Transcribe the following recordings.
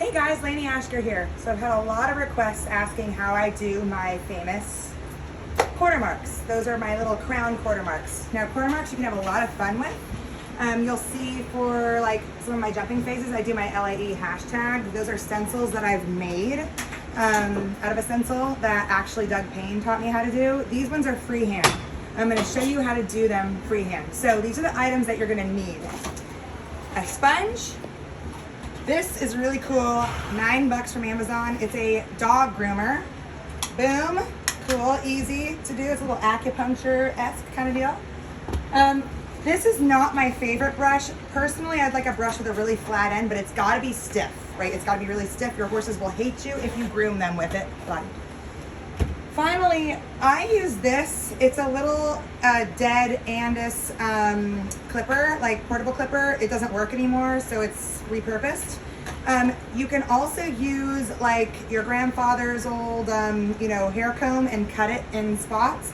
Hey guys, Lainey Ashker here. So I've had a lot of requests asking how I do my famous quarter marks. Those are my little crown quarter marks. Now quarter marks you can have a lot of fun with. You'll see for like some of my jumping phases, I do my LAE hashtag. Those are stencils that I've made out of a stencil that actually Doug Payne taught me how to do. These ones are freehand. I'm going to show you how to do them freehand. So these are the items that you're going to need. A sponge. This is really cool, $9 from Amazon. It's a dog groomer. Boom, cool, easy to do. It's a little acupuncture-esque kind of deal. This is not my favorite brush. Personally, I'd like a brush with a really flat end, but it's gotta be stiff, right? It's gotta be really stiff. Your horses will hate you if you groom them with it. Finally, I use this. It's a little dead Andis clipper, like portable clipper. It doesn't work anymore, so it's repurposed. You can also use like your grandfather's old, hair comb and cut it in spots.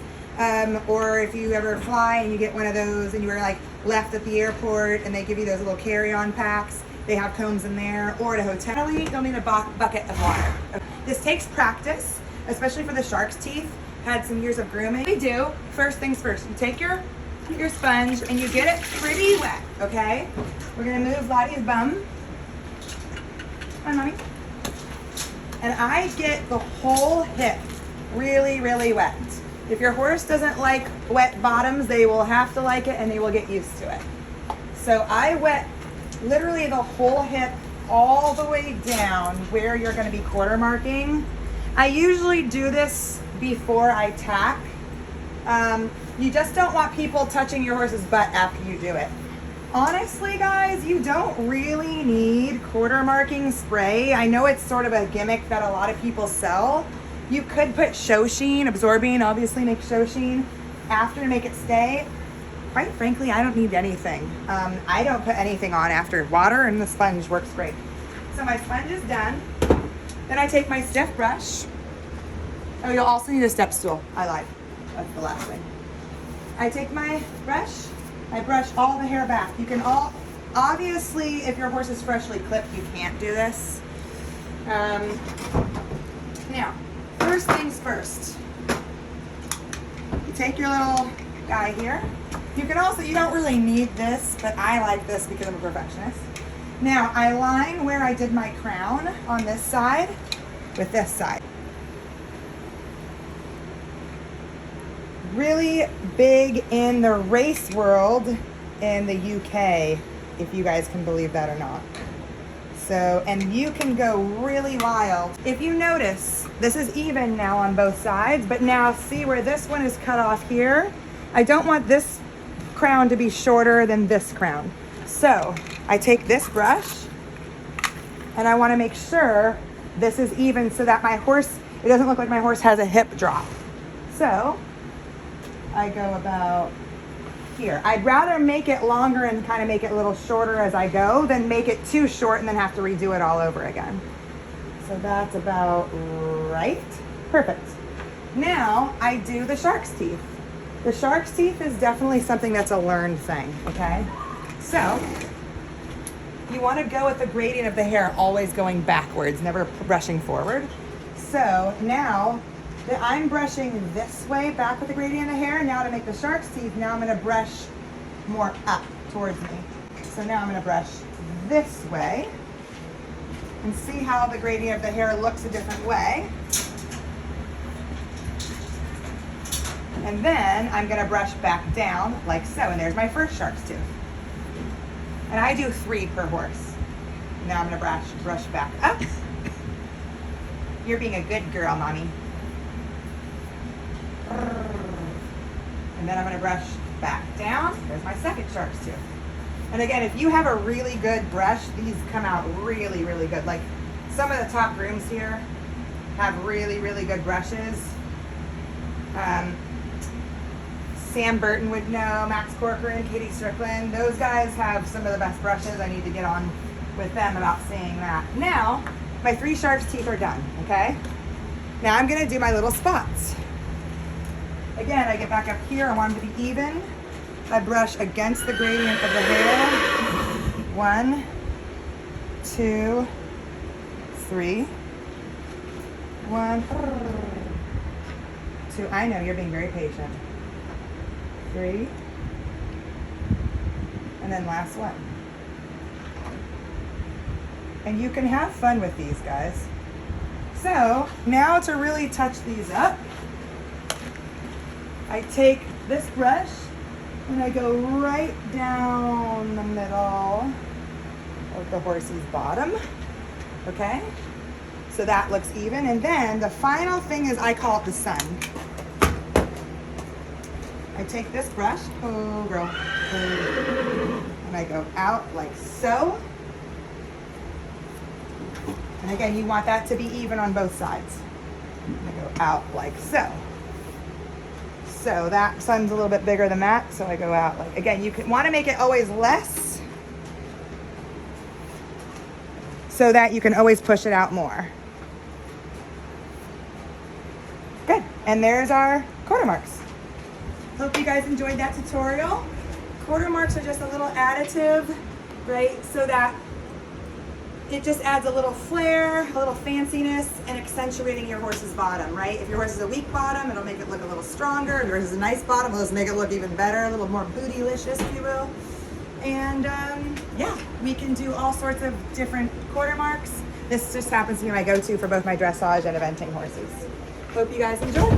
Or if you ever fly and you get one of those and you were like left at the airport and they give you those little carry-on packs, they have combs in there. Or at a hotel, you'll need a bucket of water. This takes practice, especially for the shark's teeth. Had some years of grooming. We do, first things first, you take your sponge and you get it pretty wet, okay? We're gonna move Lottie's bum. Come on, mommy. And I get the whole hip really, really wet. If your horse doesn't like wet bottoms, they will have to like it and they will get used to it. So I wet literally the whole hip all the way down where you're gonna be quarter marking. I usually do this before I tack. You just don't want people touching your horse's butt after you do it. Honestly, guys, you don't really need quarter marking spray. I know it's sort of a gimmick that a lot of people sell. You could put show sheen, absorbing, obviously make show sheen after to make it stay. Quite frankly, I don't need anything. I don't put anything on after. Water and the sponge works great. So my sponge is done. Then I take my stiff brush. Oh, you'll also need a step stool. I lied. That's the last thing. I take my brush. I brush all the hair back. You can obviously, if your horse is freshly clipped, you can't do this. Now, first things first. You take your little guy here. You can also, you don't really need this, but I like this because I'm a perfectionist. Now, I line where I did my crown on this side with this side. Really big in the race world in the UK, if you guys can believe that or not. So, and you can go really wild. If you notice, this is even now on both sides, but now see where this one is cut off here? I don't want this crown to be shorter than this crown. So I take this brush and I want to make sure this is even so that my horse, it doesn't look like my horse has a hip drop. So I go about here. I'd rather make it longer and kind of make it a little shorter as I go than make it too short and then have to redo it all over again. So that's about right. Perfect. Now I do the shark's teeth. The shark's teeth is definitely something that's a learned thing, okay? So you want to go with the gradient of the hair always going backwards, never brushing forward. So now that I'm brushing this way back with the gradient of hair, now to make the shark's teeth, now I'm going to brush more up towards me. So now I'm going to brush this way and see how the gradient of the hair looks a different way. And then I'm going to brush back down like so, and there's my first shark's tooth. And I do 3 per horse. Now I'm going to brush back up. You're being a good girl, mommy. And then I'm going to brush back down. There's my second shark's tooth. And again, if you have a really good brush, these come out really, really good. Like some of the top grooms here have really, really good brushes. Sam Burton would know, Max Corcoran, Katie Strickland. Those guys have some of the best brushes. I need to get on with them about seeing that. Now, my 3 shark's teeth are done, okay? Now I'm going to do my little spots. Again, I get back up here, I want them to be even. I brush against the gradient of the hair. 1, 2, 3, 1, 2. I know you're being very patient. 3, and then last one. And you can have fun with these, guys. So now to really touch these up, I take this brush and I go right down the middle of the horse's bottom. Okay? So that looks even. And then the final thing is, I call it the sun. I take this brush, oh girl, and I go out like so. And again, you want that to be even on both sides. I go out like so. So that sun's a little bit bigger than that, so I go out like, again, you want to make it always less so that you can always push it out more. Good, and there's our quarter marks. Hope you guys enjoyed that tutorial. Quarter marks are just a little additive, right? So that it just adds a little flair, a little fanciness, and accentuating your horse's bottom, right? If your horse is a weak bottom, it'll make it look a little stronger. If your horse is a nice bottom, it'll just make it look even better, a little more bootylicious, if you will. And yeah, we can do all sorts of different quarter marks. This just happens to be my go-to for both my dressage and eventing horses. Hope you guys enjoy.